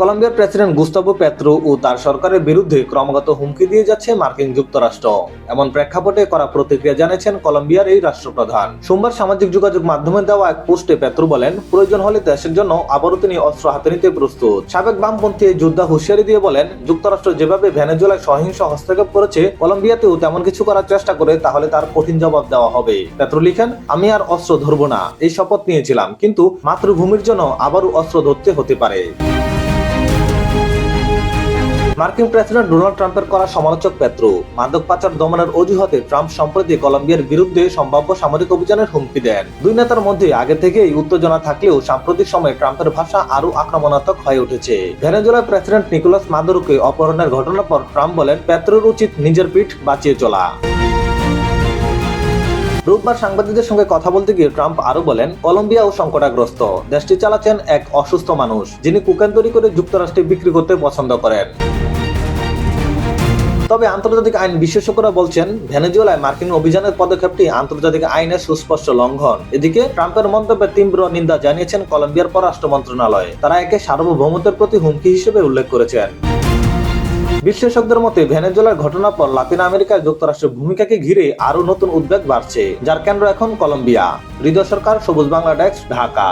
কলম্বিয়ার president Gustavo Petro ও তার সরকারের বিরুদ্ধে ক্রমাগত হুমকি দিয়ে যাচ্ছে মার্কিন যুক্তরাষ্ট্র। এমন প্রেক্ষাপটে কড়া প্রতিক্রিয়া জানিয়েছেন কলম্বিয়ার এই রাষ্ট্রপ্রধান। সোমবার সামাজিক যোগাযোগ মাধ্যমে দেওয়া এক পোস্টে পেত্রো বলেন, প্রয়োজন হলে দেশের জন্য আবারও তিনি অস্ত্র হাতে নিতে প্রস্তুত। সাবেক বামপন্থী এই যোদ্ধা হুঁশিয়ারি দিয়ে বলেন, যুক্তরাষ্ট্র যেভাবে ভেনেজুয়েলায় সহিংস হস্তক্ষেপ করেছে, কলম্বিয়াতেও তেমন কিছু করার চেষ্টা করে তাহলে তার কঠিন জবাব দেওয়া হবে। পেত্রো লিখেন, আমি আর অস্ত্র ধরবো না, এই শপথ নিয়েছিলাম, কিন্তু মাতৃভূমির জন্য আবারও অস্ত্র ধরতে হতে পারে। মার্কিন প্রেসিডেন্ট ডোনাল্ড ট্রাম্পের করা সমালোচক পেত্রো। মাদক পাচার দমনের অজুহাতে ট্রাম্প সম্প্রতি কলম্বিয়ার বিরুদ্ধে সম্ভাব্য সামরিক অভিযানের হুমকি দেন। দুই নেতার মধ্যে আগে থেকেই উত্তেজনা থাকলেও সাম্প্রতিক সময়ে ট্রাম্পের ভাষা আরও আক্রমণাত্মক হয়ে উঠেছে। ভেনেজুয়েলার প্রেসিডেন্ট নিকোলাস মাদুরোকে অপহরণের ঘটনার পর ট্রাম্প বলেন, পেত্রোর উচিত নিজের পিঠ বাঁচিয়ে চলা। রোববার সাংবাদিকদের সঙ্গে কথা বলতে গিয়ে ট্রাম্প আরো বলেন, কলম্বিয়াও সংকটাগ্রস্ত। দেশটি চালাচ্ছেন এক অসুস্থ মানুষ, যিনি কোকেন তৈরি করে যুক্তরাষ্ট্রে বিক্রি করতে পছন্দ করেন। তবে আন্তর্জাতিক আইন বিশেষজ্ঞরা বলছেন, ভেনেজুয়েলায় মার্কিন অভিযানের পদক্ষেপটি আন্তর্জাতিক আইনের সুস্পষ্ট লঙ্ঘন। এদিকে ট্রাম্পের মন্তব্যের তীব্র নিন্দা জানিয়েছেন কলম্বিয়ার পররাষ্ট্র মন্ত্রণালয়। তারা একে সার্বভৌমত্বের প্রতি হুমকি হিসেবে উল্লেখ করেছেন। বিশেষজ্ঞদের মতে ভেনেজুয়েলার ঘটনার পর লাতিন আমেরিকায় যুক্তরাষ্ট্রের ভূমিকাকে ঘিরে আরো নতুন উদ্বেগ বাড়ছে, যার কেন্দ্র এখন কলম্বিয়া। হৃদয় সরকার, সবুজ বাংলা ডেস্ক, ঢাকা।